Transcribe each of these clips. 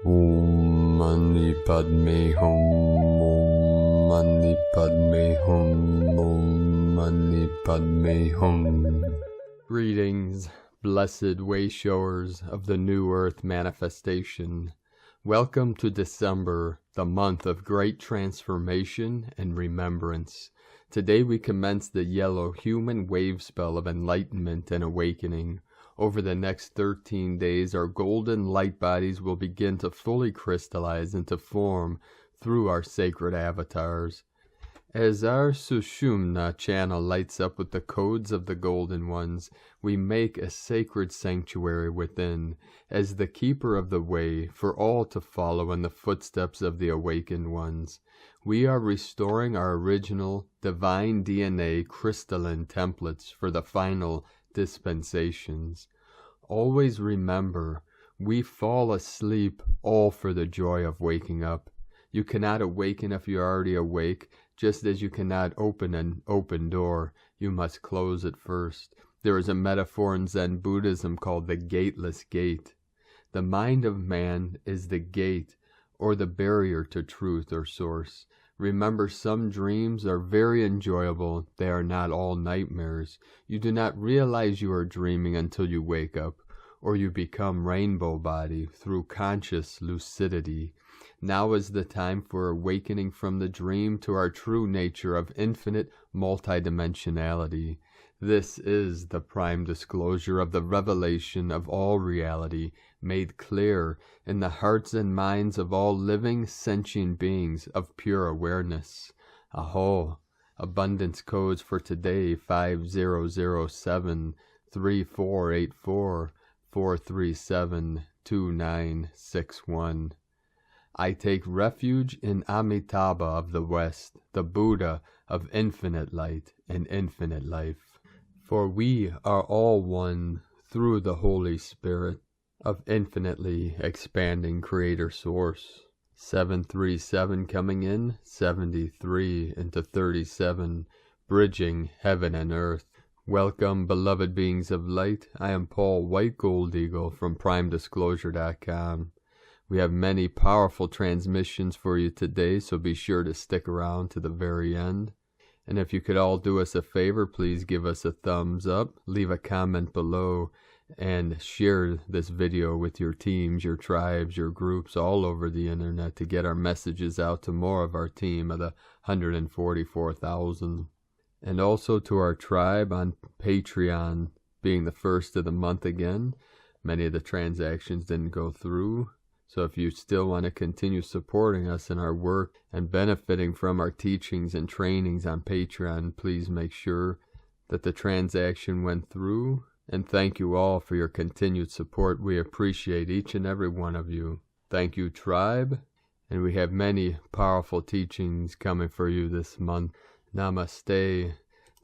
Om Mani Padme Hum. Om Mani Padme Hum. Om Mani Padme Hum. Greetings, blessed wayshowers of the New Earth manifestation. Welcome to December, the month of great transformation and remembrance. Today we commence the yellow human wave spell of enlightenment and awakening. Over the next 13 days, our golden light bodies will begin to fully crystallize into form through our sacred avatars. As our Sushumna channel lights up with the codes of the Golden Ones, we make a sacred sanctuary within, as the keeper of the way for all to follow in the footsteps of the awakened ones. We are restoring our original divine DNA crystalline templates for the final dispensations. Always remember, we fall asleep all for the joy of waking up. You cannot awaken if you're already awake, just as you cannot open an open door, you must close it first. There is a metaphor in Zen Buddhism called the gateless gate. The mind of man is the gate, or the barrier to truth or source. Remember, some dreams are very enjoyable. They are not all nightmares. You do not realize you are dreaming until you wake up, or you become rainbow body through conscious lucidity. Now is the time for awakening from the dream to our true nature of infinite multidimensionality. This is the prime disclosure of the revelation of all reality, made clear in the hearts and minds of all living sentient beings of pure awareness. Aho! Abundance codes for today: 5007 3484 437 2961. I take refuge in Amitabha of the West, the Buddha of infinite light and infinite life. For we are all one through the Holy Spirit of infinitely expanding Creator Source. 737 coming in, 73 into 37, bridging heaven and earth. Welcome, beloved beings of light. I am Paul White Gold Eagle from PrimeDisclosure.com. We have many powerful transmissions for you today, so be sure to stick around to the very end. And if you could all do us a favor, please give us a thumbs up, leave a comment below, and share this video with your teams, your tribes, your groups all over the internet to get our messages out to more of our team of the 144,000. And also to our tribe on Patreon, being the first of the month again. Many of the transactions didn't go through. So if you still want to continue supporting us in our work and benefiting from our teachings and trainings on Patreon, please make sure that the transaction went through. And thank you all for your continued support. We appreciate each and every one of you. Thank you, tribe. And we have many powerful teachings coming for you this month. Namaste.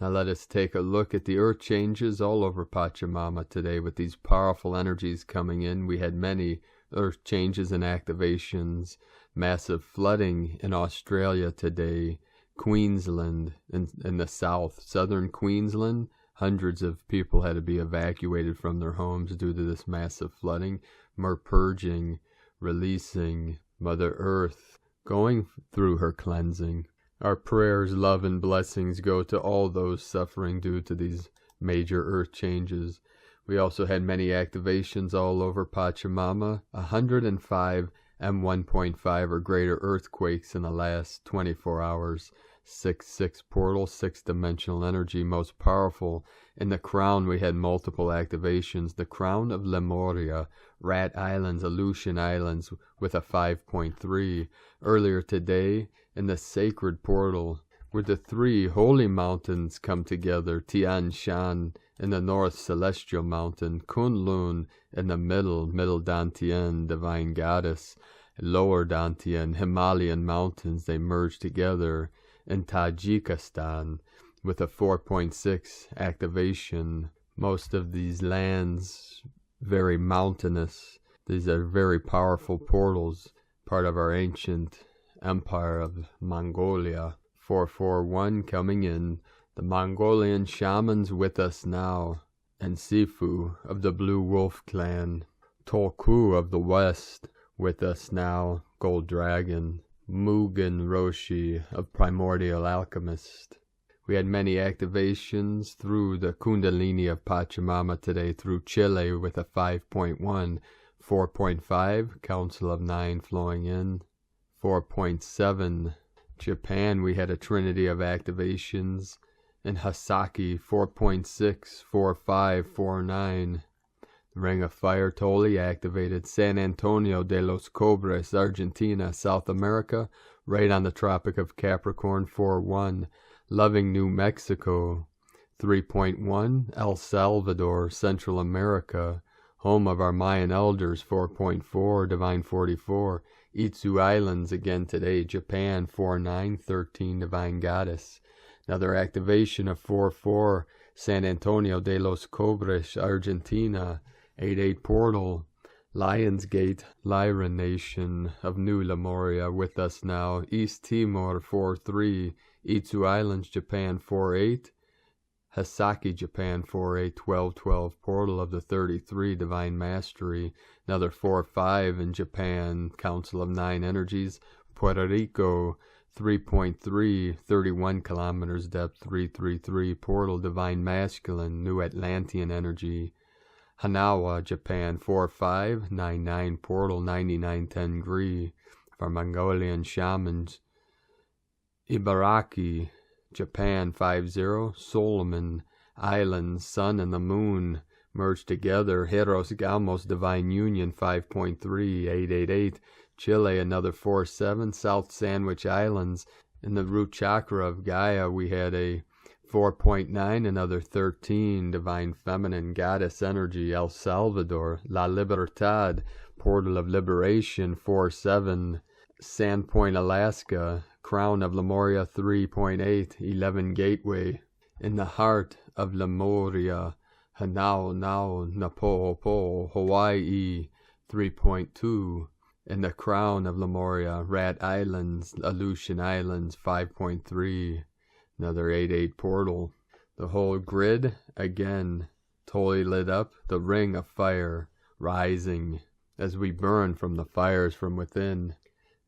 Now let us take a look at the earth changes all over Pachamama today with these powerful energies coming in. We had many earth changes and activations, massive flooding in Australia today, Queensland in the south, southern Queensland. Hundreds of people had to be evacuated from their homes due to this massive flooding. More purging, releasing, Mother Earth going through her cleansing. Our prayers, love, and blessings go to all those suffering due to these major earth changes. We also had many activations all over Pachamama, 105 M1.5 or greater earthquakes in the last 24 hours. 6-6 portal, 6-dimensional energy, most powerful. In the crown, we had multiple activations. The crown of Lemuria, Rat Islands, Aleutian Islands with a 5.3. Earlier today, in the sacred portal, where the three holy mountains come together, Tian Shan in the north, celestial mountain, Kunlun in the middle Dantian, divine goddess, lower Dantian, Himalayan mountains, they merge together in Tajikistan with a 4.6 activation. Most of these lands very mountainous. These are very powerful portals, part of our ancient empire of Mongolia. 441 coming in. The Mongolian shamans with us now. And Sifu of the Blue Wolf clan. Tolku of the west. With us now, Gold Dragon, Mugen Roshi of Primordial Alchemist. We had many activations through the Kundalini of Pachamama today, through Chile with a 5.1, 4.5, Council of 9 flowing in, 4.7, Japan we had a trinity of activations, in Hasaki 4.6, 4.5, 4.9, Ring of Fire totally activated, San Antonio de los Cobres, Argentina, South America, right on the Tropic of Capricorn 4.1, Loving New Mexico 3.1, El Salvador, Central America, home of our Mayan elders 4.4, Divine 44, Itsu Islands again today, Japan 4.9, 13, Divine Goddess. Another activation of 4.4, San Antonio de los Cobres, Argentina, 8.8 portal, Lionsgate, Lyra Nation of New Lemuria with us now, East Timor 4.3, Itsu Islands, Japan 4.8, Hasaki, Japan 4.8, 12.12 portal of the 33, Divine Mastery, another 4.5 in Japan, Council of 9 Energies, Puerto Rico 3.3, 31 kilometers depth, 333 portal, Divine Masculine, New Atlantean Energy, Hanawa, Japan 4.5, 99 portal, 9910 degree for Mongolian Shamans, Ibaraki, Japan 5.0, Solomon Islands, Sun and the Moon merged together, Heros Gamos, Divine Union 5.3, 888, Chile another 4.7, South Sandwich Islands, in the root chakra of Gaia we had a 4.9, another 13, Divine Feminine Goddess Energy, El Salvador, La Libertad, Portal of Liberation 4.7, Sandpoint, Alaska, Crown of Lemuria 3.8, 11 Gateway, in the heart of Lemuria, Hanao, Napoho, Hawaii 3.2, in the crown of Lemuria, Rat Islands, Aleutian Islands 5.3, another 8.8 portal. The whole grid, again, totally lit up, the ring of fire rising as we burn from the fires from within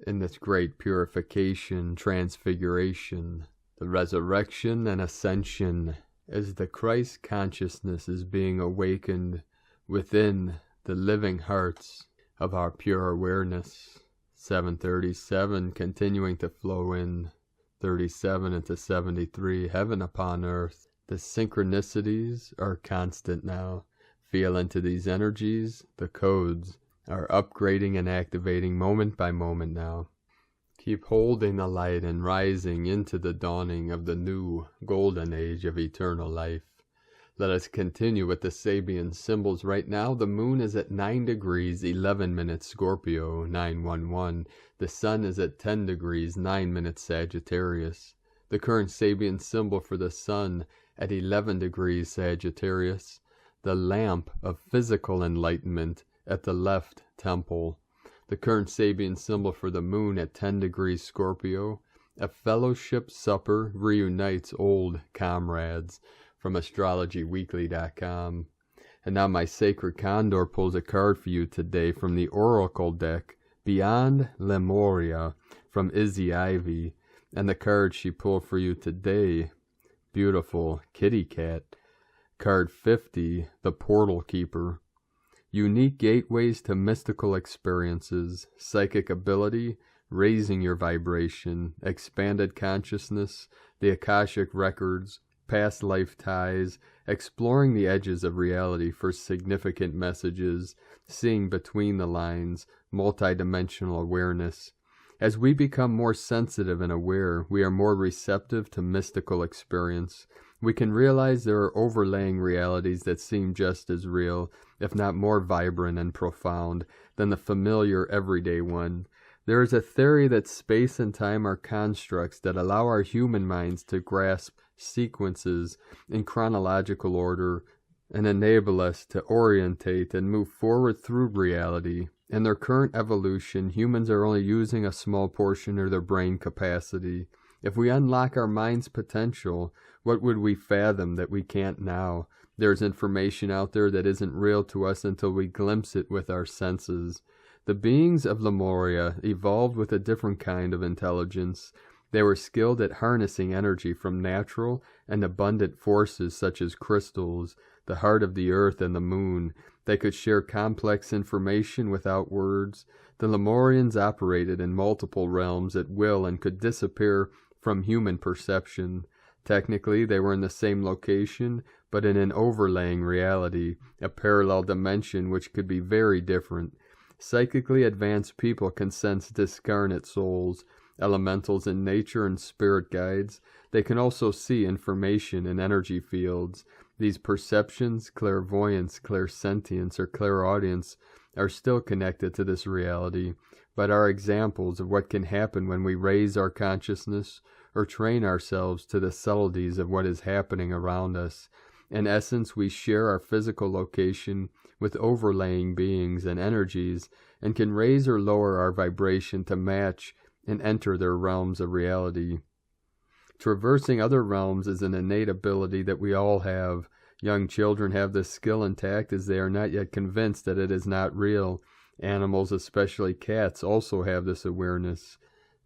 in this great purification, transfiguration, the resurrection and ascension as the Christ consciousness is being awakened within the living hearts of our pure awareness. 737 continuing to flow in, 37 into 73, heaven upon earth. The synchronicities are constant now. Feel into these energies, the codes are upgrading and activating moment by moment now. Keep holding the light and rising into the dawning of the new golden age of eternal life. Let us continue with the Sabian symbols. Right now, the moon is at 9 degrees, 11 minutes Scorpio, 911. The sun is at 10 degrees, 9 minutes Sagittarius. The current Sabian symbol for the sun at 11 degrees Sagittarius. The lamp of physical enlightenment at the left temple. The current Sabian symbol for the moon at 10 degrees Scorpio. A fellowship supper reunites old comrades. From astrologyweekly.com. And now my sacred Condor pulls a card for you today from the Oracle deck, Beyond Lemuria, from Izzy Ivy. And the card she pulled for you today, beautiful kitty cat. Card 50, the Portal Keeper. Unique gateways to mystical experiences, psychic ability, raising your vibration, expanded consciousness, the Akashic records, past life ties, exploring the edges of reality for significant messages, seeing between the lines, multidimensional awareness. As we become more sensitive and aware, we are more receptive to mystical experience. We can realize there are overlaying realities that seem just as real, if not more vibrant and profound, than the familiar everyday one. There is a theory that space and time are constructs that allow our human minds to grasp sequences in chronological order and enable us to orientate and move forward through reality. In their current evolution, humans are only using a small portion of their brain capacity. If we unlock our mind's potential, what would we fathom that we can't now? There's information out there that isn't real to us until we glimpse it with our senses. The beings of Lemuria evolved with a different kind of intelligence. They were skilled at harnessing energy from natural and abundant forces such as crystals, the heart of the earth, and the moon. They could share complex information without words. The Lemurians operated in multiple realms at will and could disappear from human perception. Technically, they were in the same location, but in an overlaying reality, a parallel dimension which could be very different. Psychically advanced people can sense discarnate souls, elementals in nature, and spirit guides. They can also see information in energy fields. These perceptions, clairvoyance, clairsentience, or clairaudience are still connected to this reality, but are examples of what can happen when we raise our consciousness or train ourselves to the subtleties of what is happening around us. In essence, we share our physical location with overlaying beings and energies, and can raise or lower our vibration to match and enter their realms of reality. Traversing other realms is an innate ability that we all have. Young children have this skill intact as they are not yet convinced that it is not real. Animals, especially cats, also have this awareness.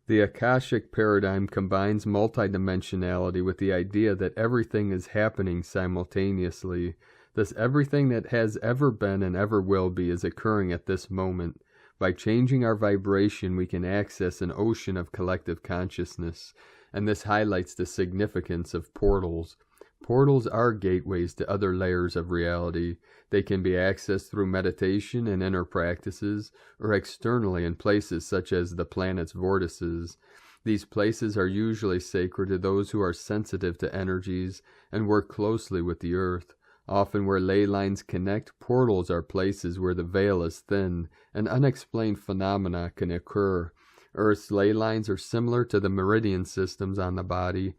The Akashic paradigm combines multidimensionality with the idea that everything is happening simultaneously. Thus, everything that has ever been and ever will be is occurring at this moment. By changing our vibration, we can access an ocean of collective consciousness, and this highlights the significance of portals. Portals are gateways to other layers of reality. They can be accessed through meditation and inner practices, or externally in places such as the planet's vortices. These places are usually sacred to those who are sensitive to energies and work closely with the earth. Often where ley lines connect, portals are places where the veil is thin and unexplained phenomena can occur. Earth's ley lines are similar to the meridian systems on the body.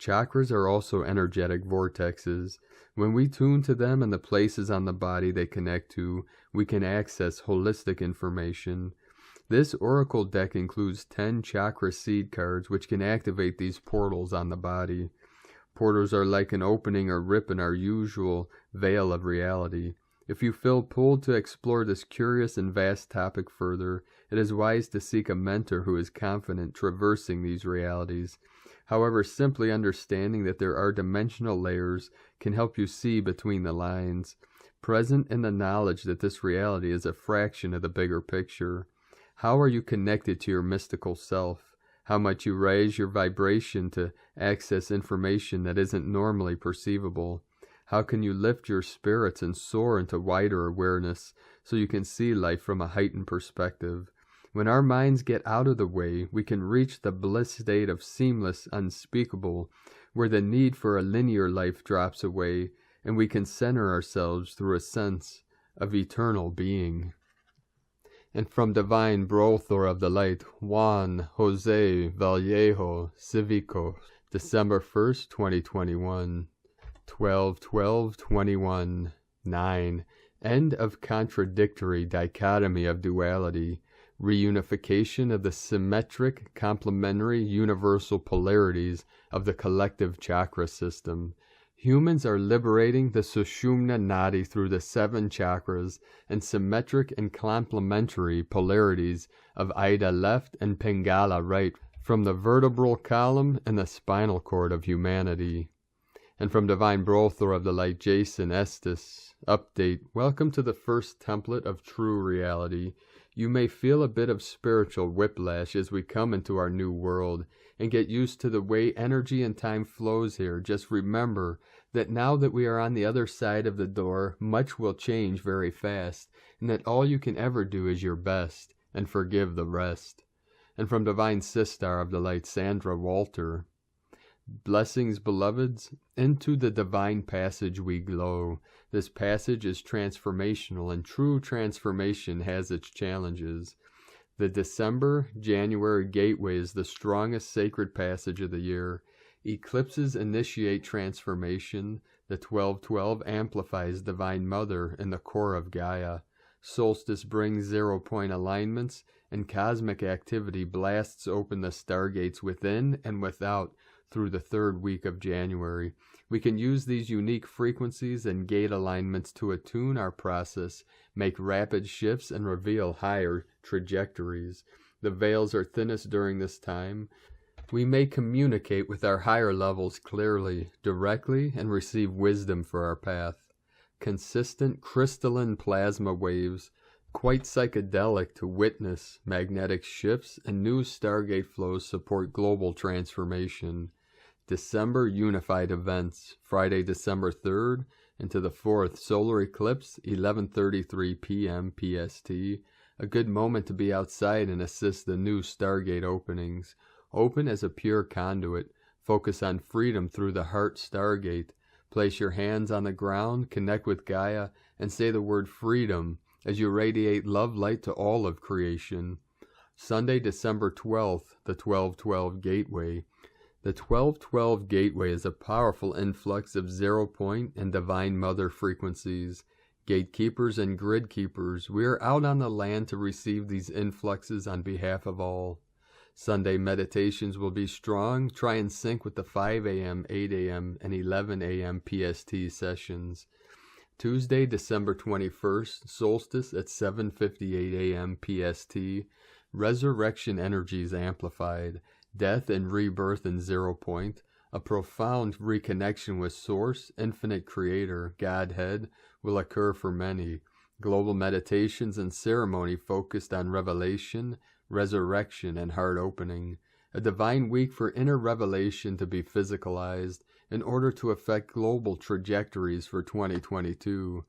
Chakras are also energetic vortexes. When we tune to them and the places on the body they connect to, we can access holistic information. This oracle deck includes 10 chakra seed cards which can activate these portals on the body. Portals are like an opening or rip in our usual veil of reality. If you feel pulled to explore this curious and vast topic further, it is wise to seek a mentor who is confident traversing these realities. However, simply understanding that there are dimensional layers can help you see between the lines, present in the knowledge that this reality is a fraction of the bigger picture. How are you connected to your mystical self? How much you raise your vibration to access information that isn't normally perceivable? How can you lift your spirits and soar into wider awareness so you can see life from a heightened perspective? When our minds get out of the way, we can reach the bliss state of seamless, unspeakable, where the need for a linear life drops away, and we can center ourselves through a sense of eternal being. And from Divine Brother of the Light, Juan Jose Vallejo Civico, December 1st, 2021, 12/12/21, 9. End of contradictory dichotomy of duality. Reunification of the symmetric, complementary, universal polarities of the collective chakra system. Humans are liberating the Sushumna nadi through the 7 chakras and symmetric and complementary polarities of Ida left and Pingala right from the vertebral column and the spinal cord of humanity. And from Divine Brother of the Light, Jason Estes, update, welcome to the first template of true reality. You may feel a bit of spiritual whiplash as we come into our new world and get used to the way energy and time flows here. Just remember that now that we are on the other side of the door, much will change very fast, and that all you can ever do is your best, and forgive the rest. And from Divine Sister of the Light, Sandra Walter, blessings, beloveds, into the divine passage we glow. This passage is transformational, and true transformation has its challenges. The December-January gateway is the strongest sacred passage of the year. Eclipses initiate transformation. The 12/12 amplifies Divine Mother in the core of Gaia. Solstice brings 0-point alignments, and cosmic activity blasts open the stargates within and without through the 3rd week of January. We can use these unique frequencies and gate alignments to attune our process, make rapid shifts, and reveal higher trajectories. The veils are thinnest during this time. We may communicate with our higher levels clearly, directly, and receive wisdom for our path. Consistent crystalline plasma waves, quite psychedelic to witness. Magnetic shifts and new stargate flows support global transformation. December unified events, Friday, December 3rd into the 4th, solar eclipse, 11:33 p.m. PST. A good moment to be outside and assist the new stargate openings. Open as a pure conduit. Focus on freedom through the heart stargate. Place your hands on the ground, connect with Gaia, and say the word freedom as you radiate love light to all of creation. Sunday, December 12th, the 1212 Gateway. The 1212 Gateway is a powerful influx of 0 point and Divine Mother frequencies. Gatekeepers and grid keepers, we are out on the land to receive these influxes on behalf of all. Sunday meditations will be strong. Try and sync with the 5 a.m., 8 a.m., and 11 a.m. PST sessions. Tuesday, December 21st, solstice at 7:58 a.m. PST. Resurrection energies amplified. Death and rebirth in 0 point. A profound reconnection with Source, Infinite Creator, Godhead will occur for many. Global meditations and ceremony focused on revelation, resurrection, and heart opening. A divine week for inner revelation to be physicalized in order to affect global trajectories for 2022.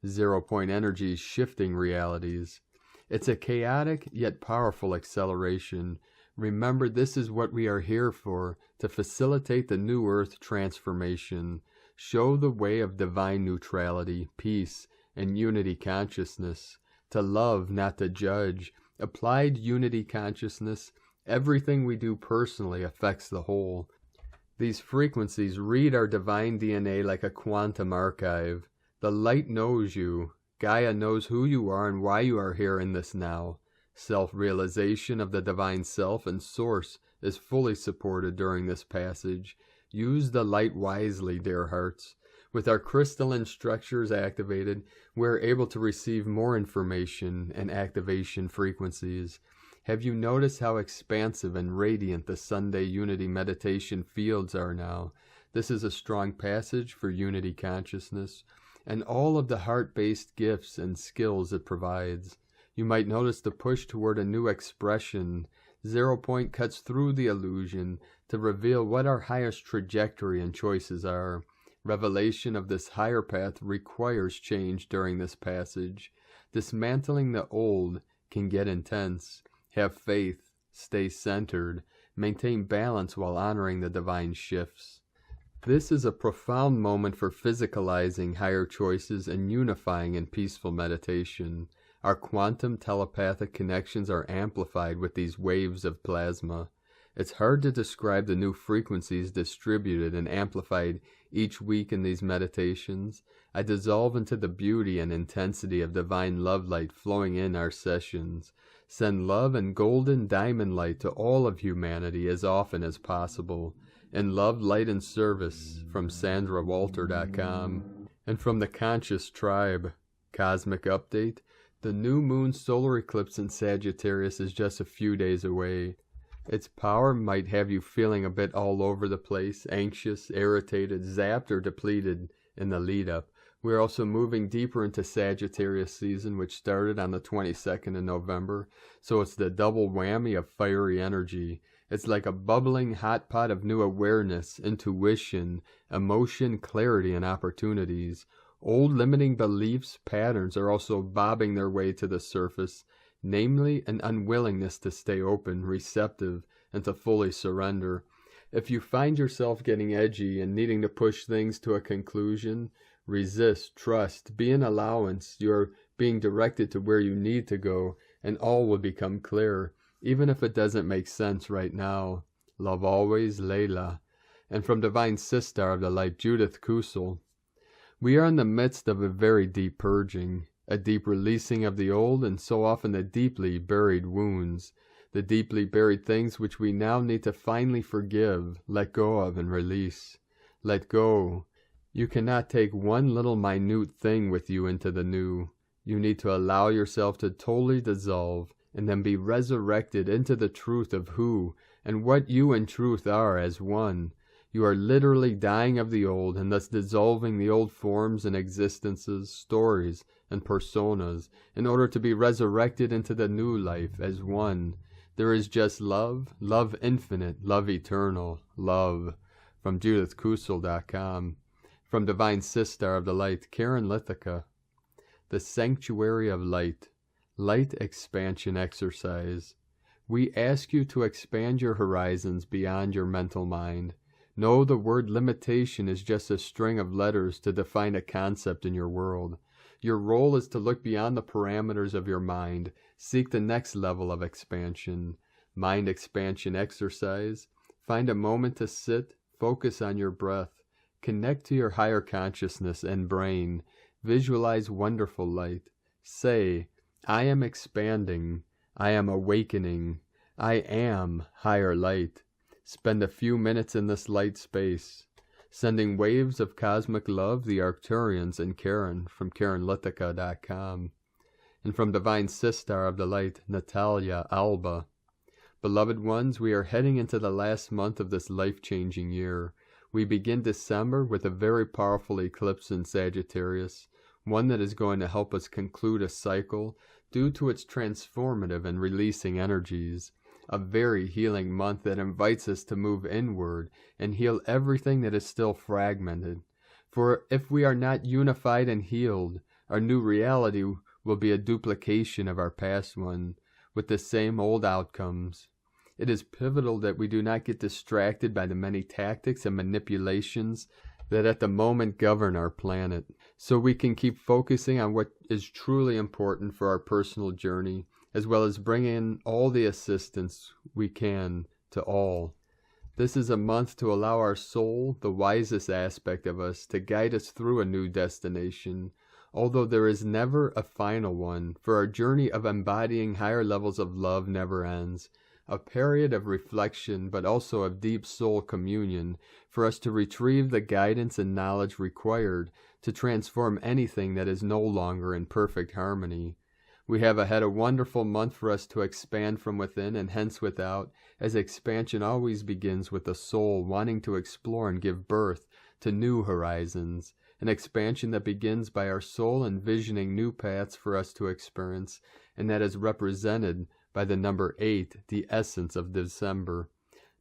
0 point energies shifting realities. It's a chaotic yet powerful acceleration. Remember, this is what we are here for, to facilitate the new earth transformation. Show the way of divine neutrality, peace, and unity consciousness. To love, not to judge. Applied unity consciousness, everything we do personally affects the whole. These frequencies read our divine DNA like a quantum archive. The light knows you. Gaia knows who you are and why you are here in this now. Self-realization of the divine self and source is fully supported during this passage. Use the light wisely, dear hearts. With our crystalline structures activated, we are able to receive more information and activation frequencies. Have you noticed how expansive and radiant the Sunday Unity meditation fields are now? This is a strong passage for unity consciousness and all of the heart-based gifts and skills it provides. You might notice the push toward a new expression. 0 point cuts through the illusion to reveal what our highest trajectory and choices are. Revelation of this higher path requires change during this passage. Dismantling the old can get intense. Have faith, stay centered, maintain balance while honoring the divine shifts. This is a profound moment for physicalizing higher choices and unifying in peaceful meditation. Our quantum telepathic connections are amplified with these waves of plasma. It's hard to describe the new frequencies distributed and amplified each week in these meditations. I dissolve into the beauty and intensity of divine love light flowing in our sessions. Send love and golden diamond light to all of humanity as often as possible. In love, light, and service, from SandraWalter.com. And from the Conscious Tribe, Cosmic Update. The new moon solar eclipse in Sagittarius is just a few days away. Its power might have you feeling a bit all over the place, anxious, irritated, zapped, or depleted in the lead-up. We're also moving deeper into Sagittarius season, which started on the 22nd of November, so it's the double whammy of fiery energy. It's like a bubbling hot pot of new awareness, intuition, emotion, clarity, and opportunities. Old limiting beliefs, patterns are also bobbing their way to the surface, namely an unwillingness to stay open, receptive, and to fully surrender. If you find yourself getting edgy and needing to push things to a conclusion, resist, trust, be an allowance. You're being directed to where you need to go, and all will become clear, even if it doesn't make sense right now. Love always, Layla. And from Divine Sister of the Light, Judith Kusel. We are in the midst of a very deep purging, a deep releasing of the old and so often the deeply buried wounds. the deeply buried things which we now need to finally forgive, let go of, and release. Let go. You cannot take one little minute thing with you into the new. You need to allow yourself to totally dissolve and then be resurrected into the truth of who and what you in truth are as one. You are literally dying of the old and thus dissolving the old forms and existences, stories, and personas in order to be resurrected into the new life as one. There is just love, love infinite, love eternal, love. From JudithKusel.com. From Divine Sister of the Light, Karen Lithica. The Sanctuary of Light. Light Expansion Exercise. We ask you to expand your horizons beyond your mental mind. Know the word limitation is just a string of letters to define a concept in your world. Your role is to look beyond the parameters of your mind, seek the next level of expansion. Mind expansion exercise. Find a moment to sit, focus on your breath, connect to your higher consciousness and brain, visualize wonderful light. Say, I am expanding, I am awakening, I am higher light. Spend a few minutes in this light space, sending waves of cosmic love, the Arcturians and Karen from KarenLithica.com. And from Divine Sister of the Light, Natalia Alba. Beloved ones, we are heading into the last month of this life-changing year. We begin December with a very powerful eclipse in Sagittarius, one that is going to help us conclude a cycle due to its transformative and releasing energies. A very healing month that invites us to move inward and heal everything that is still fragmented. For if we are not unified and healed, our new reality will be a duplication of our past one, with the same old outcomes. It is pivotal that we do not get distracted by the many tactics and manipulations that at the moment govern our planet, so we can keep focusing on what is truly important for our personal journey, as well as bring in all the assistance we can to all. This is a month to allow our soul, the wisest aspect of us, to guide us through a new destination, although there is never a final one, for our journey of embodying higher levels of love never ends. A period of reflection, but also of deep soul communion, for us to retrieve the guidance and knowledge required to transform anything that is no longer in perfect harmony. We have ahead a wonderful month for us to expand from within and hence without, as expansion always begins with the soul wanting to explore and give birth to new horizons, an expansion that begins by our soul envisioning new paths for us to experience, and that is represented by the number 8, the essence of December.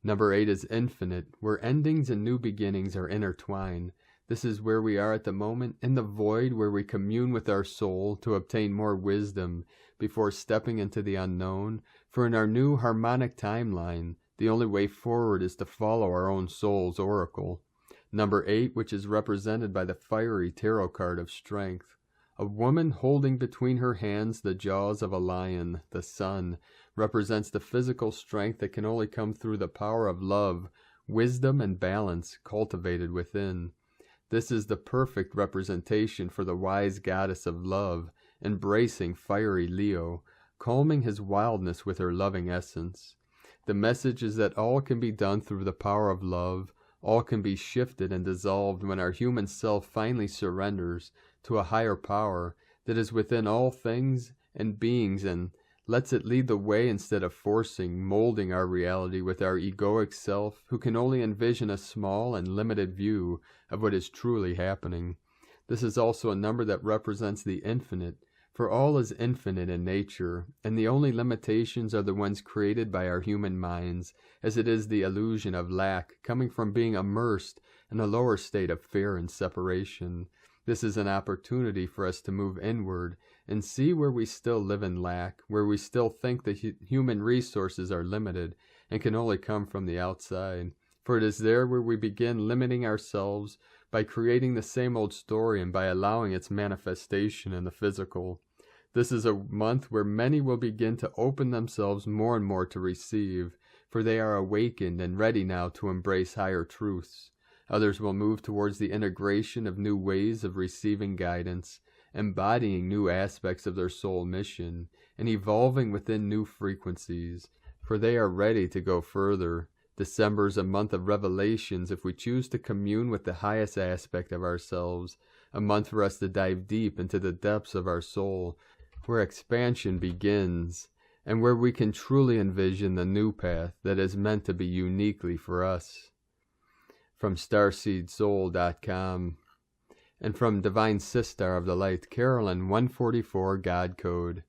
Number 8 is infinite, where endings and new beginnings are intertwined. This is where we are at the moment, in the void where we commune with our soul to obtain more wisdom before stepping into the unknown. For in our new harmonic timeline, the only way forward is to follow our own soul's oracle. Number 8, which is represented by the fiery tarot card of strength. A woman holding between her hands the jaws of a lion, the sun, represents the physical strength that can only come through the power of love, wisdom, and balance cultivated within. This is the perfect representation for the wise goddess of love, embracing fiery Leo, calming his wildness with her loving essence. The message is that all can be done through the power of love, all can be shifted and dissolved when our human self finally surrenders to a higher power that is within all things and beings and lets it lead the way instead of forcing, molding our reality with our egoic self, who can only envision a small and limited view of what is truly happening. This is also a number that represents the infinite, for all is infinite in nature, and the only limitations are the ones created by our human minds, as it is the illusion of lack coming from being immersed in a lower state of fear and separation. This is an opportunity for us to move inward and see where we still live in lack, where we still think the human resources are limited and can only come from the outside. For it is there where we begin limiting ourselves by creating the same old story and by allowing its manifestation in the physical. This is a month where many will begin to open themselves more and more to receive, for they are awakened and ready now to embrace higher truths. Others will move towards the integration of new ways of receiving guidance, embodying new aspects of their soul mission, and evolving within new frequencies. for they are ready to go further. December is a month of revelations if we choose to commune with the highest aspect of ourselves, a month for us to dive deep into the depths of our soul, where expansion begins, and where we can truly envision the new path that is meant to be uniquely for us. From starseedsoul.com and from Divine Sister of the Light, Carolyn 144 God Code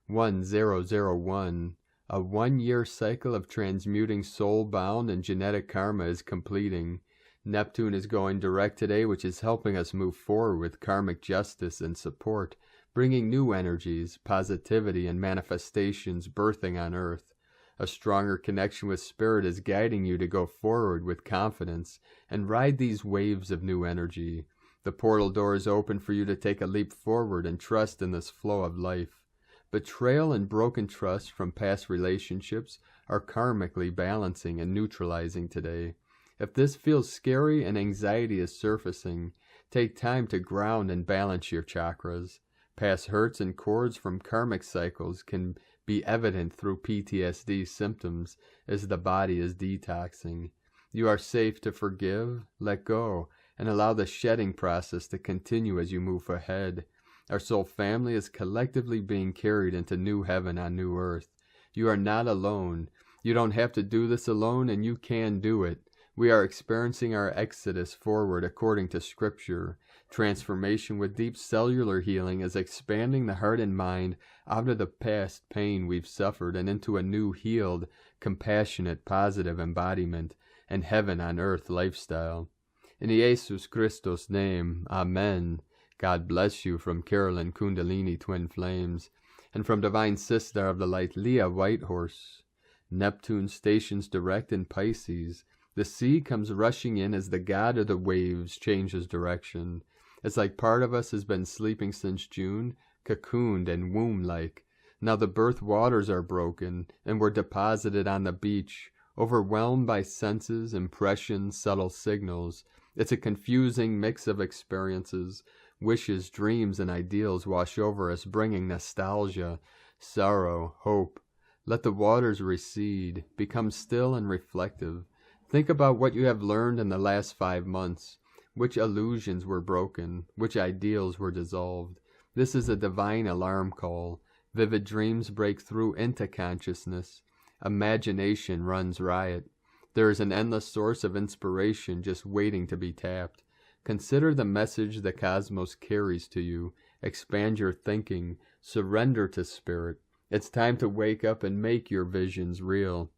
1001. A 1-year cycle of transmuting soul-bound and genetic karma is completing. Neptune is going direct today, which is helping us move forward with karmic justice and support, bringing new energies, positivity, and manifestations birthing on Earth. A stronger connection with Spirit is guiding you to go forward with confidence and ride these waves of new energy. The portal door is open for you to take a leap forward and trust in this flow of life. Betrayal and broken trust from past relationships are karmically balancing and neutralizing today. If this feels scary and anxiety is surfacing, take time to ground and balance your chakras. Past hurts and cords from karmic cycles can be evident through PTSD symptoms as the body is detoxing. You are safe to forgive, let go, and allow the shedding process to continue as you move ahead. Our soul family is collectively being carried into new heaven on new earth. You are not alone. You don't have to do this alone, and you can do it. We are experiencing our exodus forward according to Scripture. Transformation with deep cellular healing is expanding the heart and mind out of the past pain we've suffered and into a new healed, compassionate, positive embodiment and heaven on earth lifestyle. In Jesus Christos' name, Amen. God bless you from Carolyn Kundalini Twin Flames. And from Divine Sister of the Light, Leah Whitehorse. Neptune stations direct in Pisces. The sea comes rushing in as the god of the waves changes direction. It's like part of us has been sleeping since June, cocooned and womb-like. Now the birth waters are broken, and we're deposited on the beach, overwhelmed by senses, impressions, subtle signals. It's a confusing mix of experiences. Wishes, dreams, and ideals wash over us, bringing nostalgia, sorrow, hope. Let the waters recede, become still and reflective. Think about what you have learned in the last 5 months. Which illusions were broken, which ideals were dissolved. This is a divine alarm call. Vivid dreams break through into consciousness. Imagination runs riot. There is an endless source of inspiration just waiting to be tapped. Consider the message the cosmos carries to you. Expand your thinking. Surrender to Spirit. It's time to wake up and make your visions real.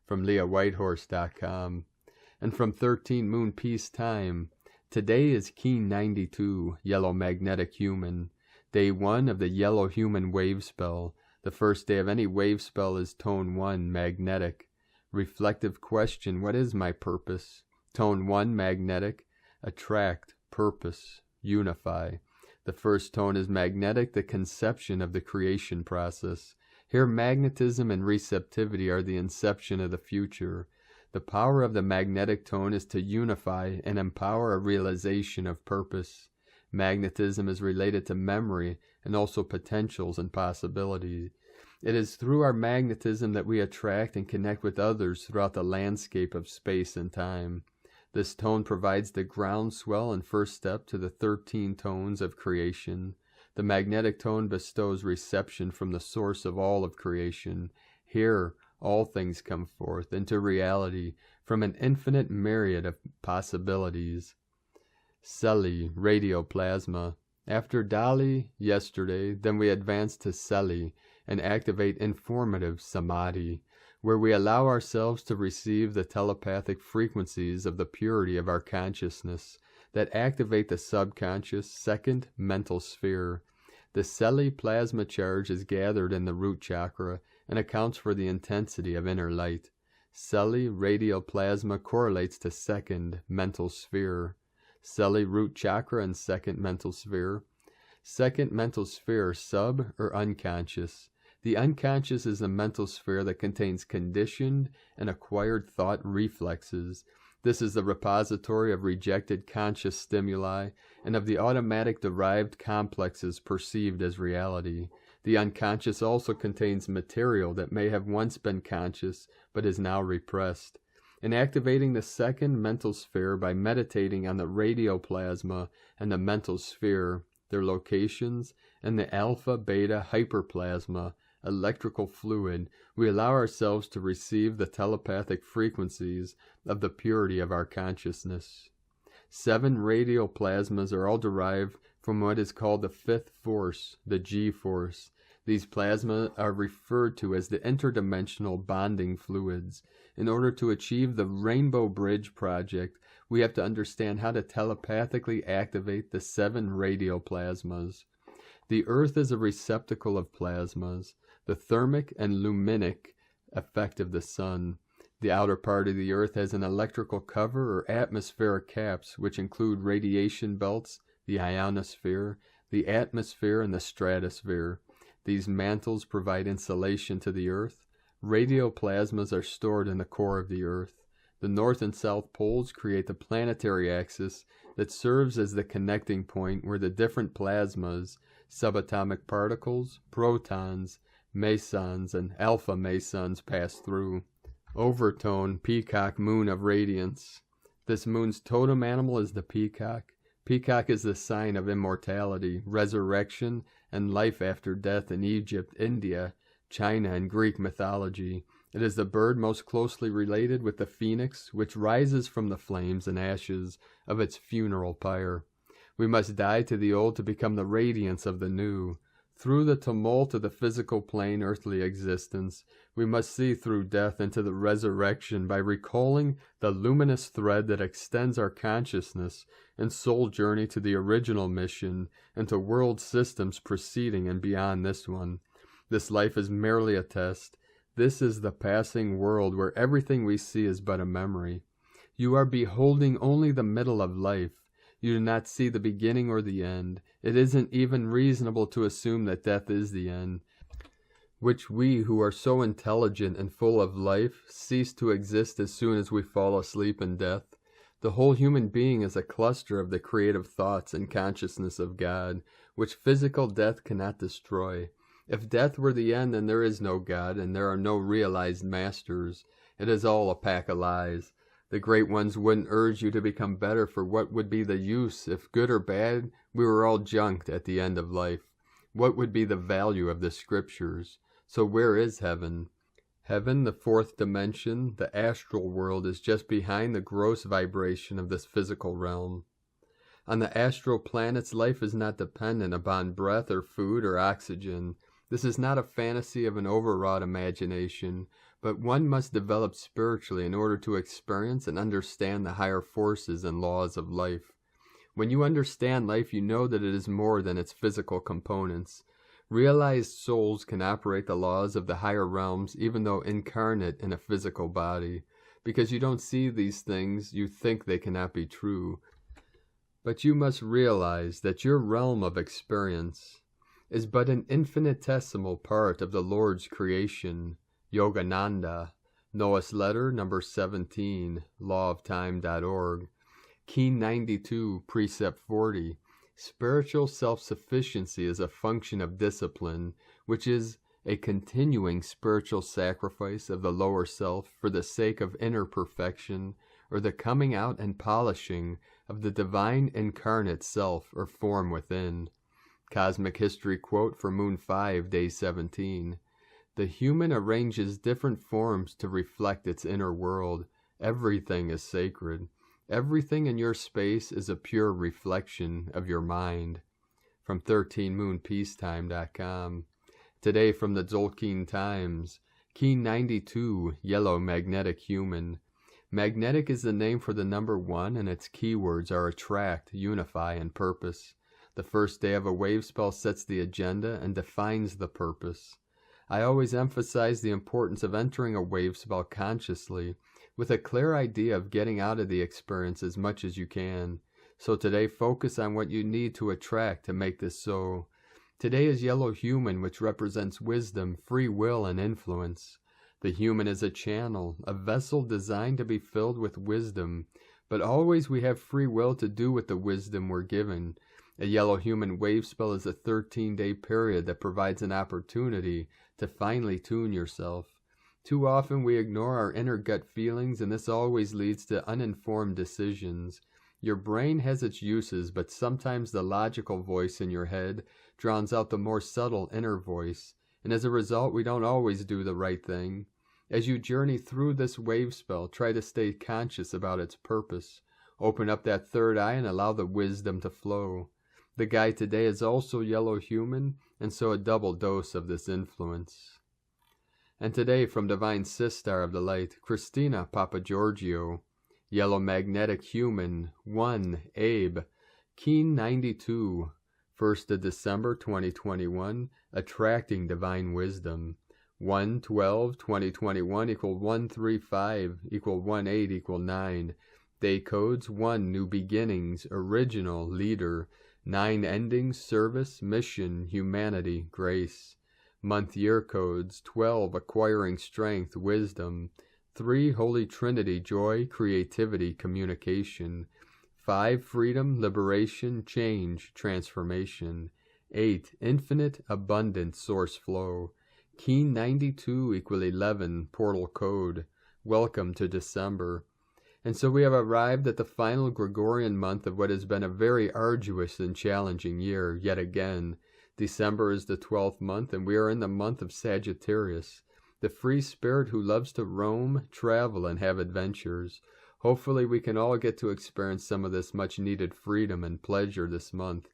From LeahWhitehorse.com. And from 13 Moon Peace Time. Today is Keen 92, Yellow Magnetic Human. Day 1 of the Yellow Human Wave Spell. The first day of any wave spell is Tone 1, Magnetic. Reflective question, what is my purpose? Tone 1, Magnetic. Attract, purpose, unify. The first tone is magnetic, the conception of the creation process. Here magnetism and receptivity are the inception of the future. The power of the magnetic tone is to unify and empower a realization of purpose. Magnetism is related to memory and also potentials and possibilities. It is through our magnetism that we attract and connect with others throughout the landscape of space and time. This tone provides the groundswell and first step to the 13 tones of creation. The magnetic tone bestows reception from the source of all of creation. Here, all things come forth into reality from an infinite myriad of possibilities. Chelsie, radioplasma. After Dali yesterday, then we advance to Chelsie and activate informative samadhi, where we allow ourselves to receive the telepathic frequencies of the purity of our consciousness that activate the subconscious second mental sphere. The Chelsie plasma charge is gathered in the root chakra and accounts for the intensity of inner light. Chelsie radial plasma correlates to second mental sphere. Chelsie root chakra and second mental sphere. Second mental sphere, sub or unconscious. The unconscious is the mental sphere that contains conditioned and acquired thought reflexes. This is the repository of rejected conscious stimuli and of the automatic derived complexes perceived as reality. The unconscious also contains material that may have once been conscious but is now repressed. In activating the second mental sphere by meditating on the radioplasma and the mental sphere, their locations, and the alpha-beta hyperplasma, electrical fluid, we allow ourselves to receive the telepathic frequencies of the purity of our consciousness. 7 radioplasmas are all derived from what is called the fifth force, the G force. These plasma are referred to as the interdimensional bonding fluids. In order to achieve the Rainbow Bridge project, we have to understand how to telepathically activate the 7 radioplasmas. The Earth is a receptacle of plasmas, the thermic and luminic effect of the Sun. The outer part of the Earth has an electrical cover or atmospheric caps, which include radiation belts, the ionosphere, the atmosphere, and the stratosphere. These mantles provide insulation to the Earth. Radioplasmas are stored in the core of the Earth. The north and south poles create the planetary axis that serves as the connecting point where the different plasmas, subatomic particles, protons, mesons, and alpha mesons pass through. Overtone, peacock moon of radiance. This moon's totem animal is the peacock. Peacock is the sign of immortality, resurrection, and life after death in Egypt, India, China, and Greek mythology. It is the bird most closely related with the phoenix, which rises from the flames and ashes of its funeral pyre. We must die to the old to become the radiance of the new. Through the tumult of the physical plane earthly existence, we must see through death into the resurrection by recalling the luminous thread that extends our consciousness and soul journey to the original mission and to world systems preceding and beyond this one. This life is merely a test. This is the passing world where everything we see is but a memory. You are beholding only the middle of life. You do not see the beginning or the end. It isn't even reasonable to assume that death is the end, which we who are so intelligent and full of life cease to exist as soon as we fall asleep in death. The whole human being is a cluster of the creative thoughts and consciousness of God, which physical death cannot destroy. If death were the end, then there is no God, and there are no realized masters. It is all a pack of lies. The great ones wouldn't urge you to become better, for what would be the use if, good or bad, we were all junked at the end of life? What would be the value of the scriptures? So where is heaven? Heaven, the fourth dimension, the astral world, is just behind the gross vibration of this physical realm. On the astral planets, life is not dependent upon breath or food or oxygen. This is not a fantasy of an overwrought imagination, but one must develop spiritually in order to experience and understand the higher forces and laws of life. When you understand life, you know that it is more than its physical components. Realized souls can operate the laws of the higher realms even though incarnate in a physical body. Because you don't see these things, you think they cannot be true. But you must realize that your realm of experience is but an infinitesimal part of the Lord's creation. Yogananda, Noah's Letter, number 17, lawoftime.org. Key 92, Precept 40. Spiritual self-sufficiency is a function of discipline, which is a continuing spiritual sacrifice of the lower self for the sake of inner perfection, or the coming out and polishing of the divine incarnate self or form within. Cosmic History quote for Moon 5, Day 17. The human arranges different forms to reflect its inner world. Everything is sacred. Everything in your space is a pure reflection of your mind. From 13moonpeacetime.com. Today from the Tzolk'in Times. Key 92, Yellow Magnetic Human. Magnetic is the name for the number 1, and its keywords are attract, unify, and purpose. The first day of a wave spell sets the agenda and defines the purpose. I always emphasize the importance of entering a wave spell consciously, with a clear idea of getting out of the experience as much as you can. So today, focus on what you need to attract to make this so. Today is Yellow Human, which represents wisdom, free will, and influence. The human is a channel, a vessel designed to be filled with wisdom, but always we have free will to do with the wisdom we're given. A yellow human wave spell is a 13-day period that provides an opportunity to finely tune yourself. Too often we ignore our inner gut feelings, and this always leads to uninformed decisions. Your brain has its uses, but sometimes the logical voice in your head drowns out the more subtle inner voice, and as a result we don't always do the right thing. As you journey through this wave spell, try to stay conscious about its purpose. Open up that third eye and allow the wisdom to flow. The guide today is also yellow human, and so a double dose of this influence. And today, from Divine Sistar of the Light, Christina Papa Giorgio, Yellow Magnetic Human, 1, Abe, Keen 92, 1st of December 2021, Attracting Divine Wisdom, 1/12/2021 equal 135 equal 18 equal 9, Day Codes 1, New Beginnings, Original, Leader, 9 Endings, Service, Mission, Humanity, Grace. Month Year Codes 12, Acquiring Strength, Wisdom, 3 Holy Trinity, Joy, Creativity, Communication, 5 Freedom, Liberation, Change, Transformation, 8 Infinite, Abundant, Source Flow, Keen 92 equal 11, Portal Code, Welcome to December. And so we have arrived at the final Gregorian month of what has been a very arduous and challenging year yet again. December is the 12th month, and we are in the month of Sagittarius, the free spirit who loves to roam, travel, and have adventures. Hopefully we can all get to experience some of this much-needed freedom and pleasure this month.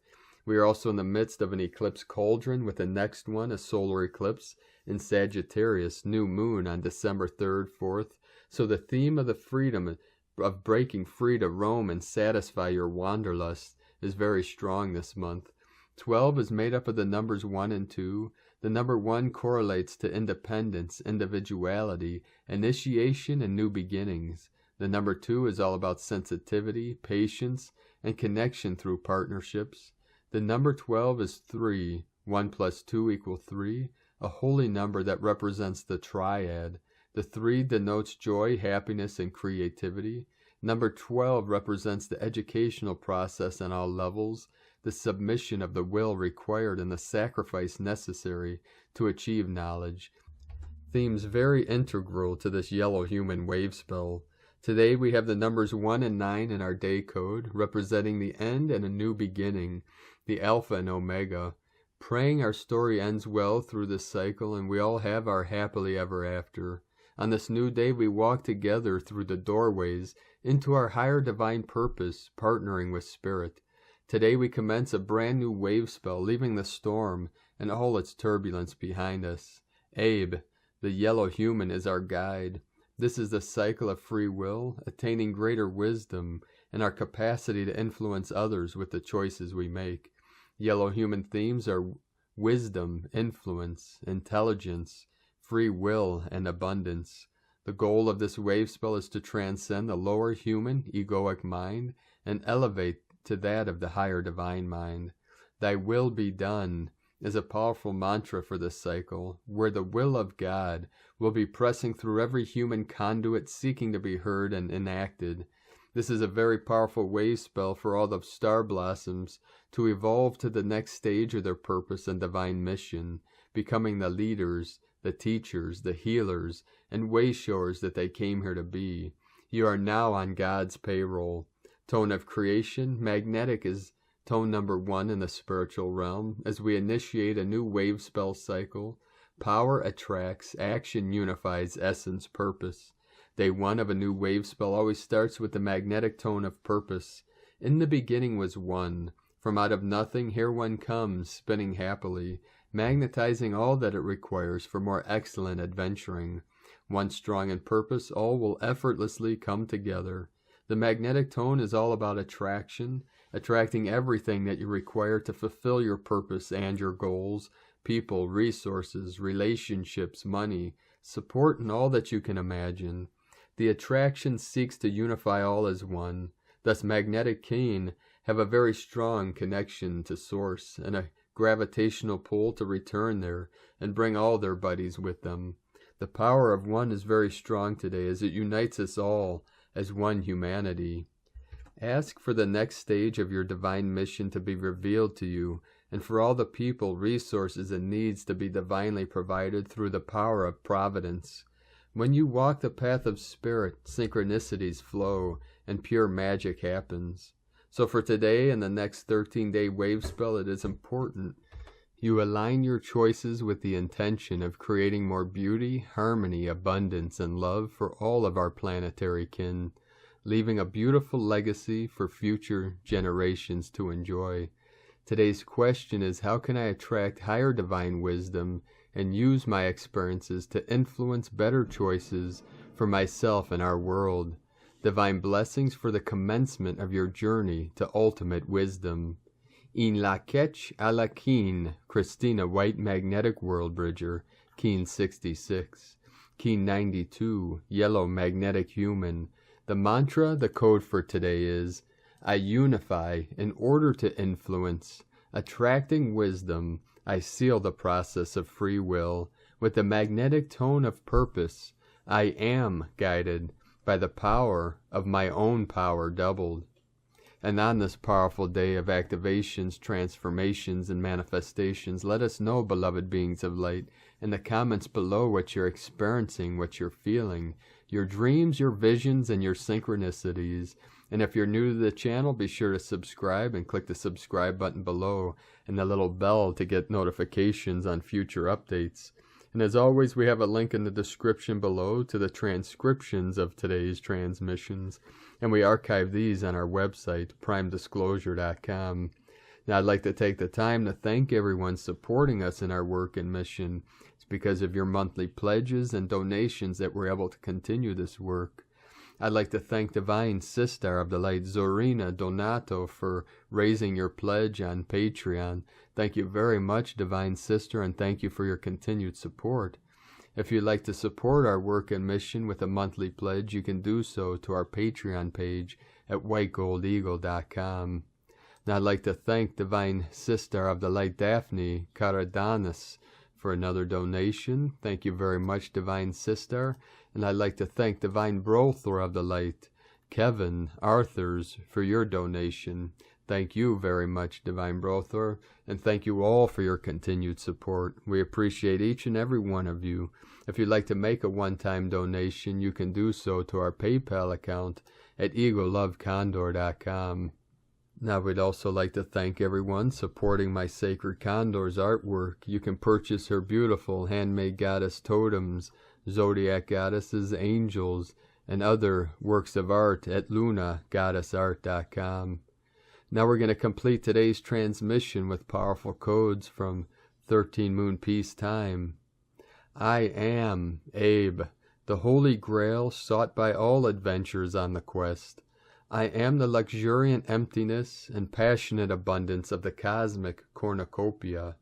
We are also in the midst of an eclipse cauldron, with the next one, a solar eclipse, in Sagittarius, new moon on December 3rd, 4th. So the theme of the freedom, of breaking free to roam and satisfy your wanderlust, is very strong this month. 12 is made up of the numbers 1 and 2. The number 1 correlates to independence, individuality, initiation, and new beginnings. The number 2 is all about sensitivity, patience, and connection through partnerships. The number 12 is 3. 1 plus 2 equal 3, a holy number that represents the triad. The 3 denotes joy, happiness, and creativity. Number 12 represents the educational process on all levels, the submission of the will required, and the sacrifice necessary to achieve knowledge. Themes very integral to this yellow human wave spell. Today we have the numbers 1 and 9 in our day code, representing the end and a new beginning, the Alpha and Omega. Praying our story ends well through this cycle, and we all have our happily ever after. On this new day we walk together through the doorways into our higher divine purpose, partnering with Spirit. Today we commence a brand new wave spell, leaving the storm and all its turbulence behind us. Abe, the yellow human, is our guide. This is the cycle of free will, attaining greater wisdom, and our capacity to influence others with the choices we make. Yellow human themes are wisdom, influence, intelligence, free will, and abundance. The goal of this wave spell is to transcend the lower human, egoic mind and elevate to that of the higher divine mind. Thy will be done is a powerful mantra for this cycle, where the will of God will be pressing through every human conduit seeking to be heard and enacted. This is a very powerful wave spell for all the star blossoms to evolve to the next stage of their purpose and divine mission, becoming the leaders, the teachers, the healers, and wayshowers that they came here to be. You are now on God's payroll. Tone of creation, magnetic is tone number 1 in the spiritual realm. As we initiate a new wave spell cycle, power attracts, action unifies, essence, purpose. Day 1 of a new wave spell always starts with the magnetic tone of purpose. In the beginning was one. From out of nothing here one comes, spinning happily, magnetizing all that it requires for more excellent adventuring. Once strong in purpose, all will effortlessly come together. The magnetic tone is all about attraction, attracting everything that you require to fulfill your purpose and your goals, people, resources, relationships, money, support, and all that you can imagine. The attraction seeks to unify all as one. Thus magnetic keen have a very strong connection to source and a gravitational pull to return there and bring all their buddies with them. The power of one is very strong today as it unites us all as one humanity. Ask for the next stage of your divine mission to be revealed to you, and for all the people, resources, and needs to be divinely provided through the power of providence. When you walk the path of spirit, synchronicities flow, and pure magic happens. So for today and the next 13-day wave spell, it is important you align your choices with the intention of creating more beauty, harmony, abundance, and love for all of our planetary kin, leaving a beautiful legacy for future generations to enjoy. Today's question is, how can I attract higher divine wisdom and use my experiences to influence better choices for myself and our world? Divine blessings for the commencement of your journey to ultimate wisdom. In la ketch a la keen, Christina White Magnetic World Bridger, Keen 66. Keen 92, Yellow Magnetic Human. The mantra, the code for today is, I unify in order to influence. Attracting wisdom, I seal the process of free will with the magnetic tone of purpose. I am guided by the power of my own power doubled. And on this powerful day of activations, transformations, and manifestations, let us know, beloved beings of light, in the comments below what you're experiencing, what you're feeling, your dreams, your visions, and your synchronicities. And if you're new to the channel, be sure to subscribe and click the subscribe button below and the little bell to get notifications on future updates. And as always, we have a link in the description below to the transcriptions of today's transmissions, and we archive these on our website, primedisclosure.com. Now, I'd like to take the time to thank everyone supporting us in our work and mission. It's because of your monthly pledges and donations that we're able to continue this work. I'd like to thank Divine Sister of the Light, Zorina Donato, for raising your pledge on Patreon. Thank you very much, Divine Sister, and thank you for your continued support. If you'd like to support our work and mission with a monthly pledge, you can do so to our Patreon page at whitegoldeagle.com. Now, I'd like to thank Divine Sister of the Light, Daphne Caradanis, for another donation. Thank you very much, Divine Sister. And I'd like to thank Divine Brother of the Light, Kevin Arthurs, for your donation. Thank you very much, Divine Brother, and thank you all for your continued support. We appreciate each and every one of you. If you'd like to make a one-time donation, you can do so to our PayPal account at eaglelovecondor.com. Now, we'd also like to thank everyone supporting my Sacred Condor's artwork. You can purchase her beautiful handmade goddess totems, zodiac goddesses, angels, and other works of art at lunagoddessart.com. Now we're going to complete today's transmission with powerful codes from 13 Moon Peace Time. I am Abe, the Holy Grail sought by all adventurers on the quest. I am the luxuriant emptiness and passionate abundance of the cosmic cornucopia.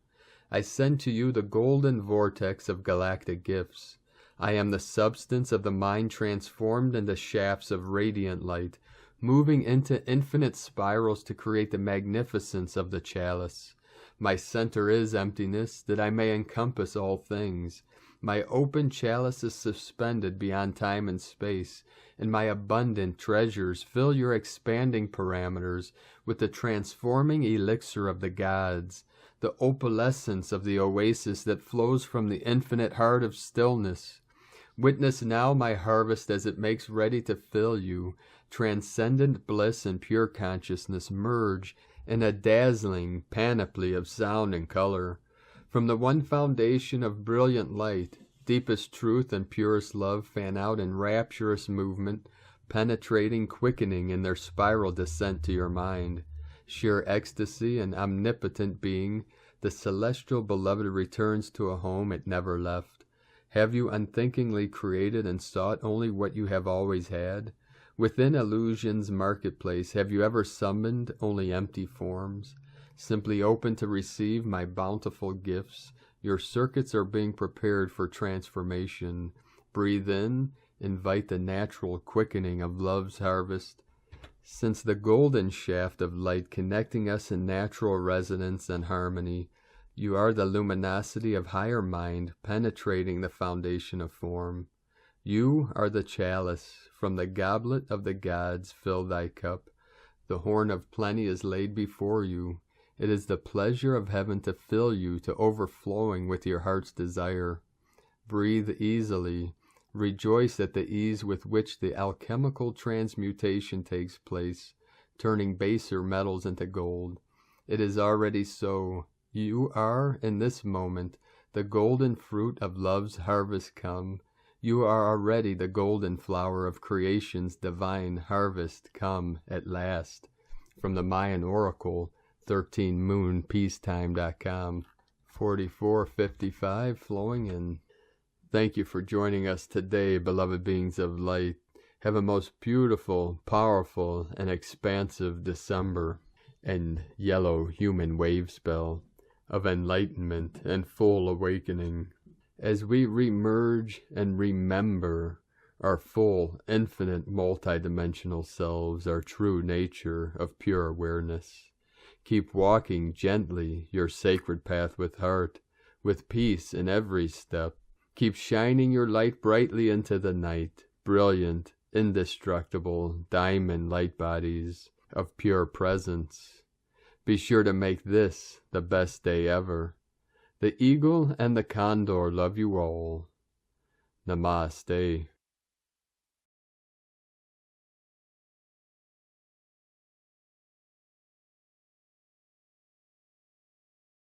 I send to you the golden vortex of galactic gifts. I am the substance of the mind transformed into shafts of radiant light, moving into infinite spirals to create the magnificence of the chalice. My center is emptiness, that I may encompass all things. My open chalice is suspended beyond time and space, and my abundant treasures fill your expanding parameters with the transforming elixir of the gods, the opalescence of the oasis that flows from the infinite heart of stillness. Witness now my harvest as it makes ready to fill you. Transcendent bliss and pure consciousness merge in a dazzling panoply of sound and color. From the one foundation of brilliant light, deepest truth and purest love fan out in rapturous movement, penetrating, quickening in their spiral descent to your mind. Sheer ecstasy and omnipotent being, the celestial beloved returns to a home it never left. Have you unthinkingly created and sought only what you have always had? Within illusion's marketplace, have you ever summoned only empty forms? Simply open to receive my bountiful gifts, your circuits are being prepared for transformation. Breathe in, invite the natural quickening of love's harvest. Since the golden shaft of light connecting us in natural resonance and harmony, you are the luminosity of higher mind penetrating the foundation of form. You are the chalice, from the goblet of the gods fill thy cup. The horn of plenty is laid before you. It is the pleasure of heaven to fill you to overflowing with your heart's desire. Breathe easily. Rejoice at the ease with which the alchemical transmutation takes place, turning baser metals into gold. It is already so. You are, in this moment, the golden fruit of love's harvest come. You are already the golden flower of creation's divine harvest come at last. From the Mayan Oracle, 13moonpeacetime.com, 4455 flowing in. Thank you for joining us today, beloved beings of light. Have a most beautiful, powerful, and expansive December and yellow human wave spell of enlightenment and full awakening. As we remerge and remember our full, infinite, multidimensional selves, our true nature of pure awareness. Keep walking gently your sacred path with heart, with peace in every step. Keep shining your light brightly into the night, brilliant, indestructible, diamond light bodies of pure presence. Be sure to make this the best day ever. The eagle and the condor love you all. Namaste.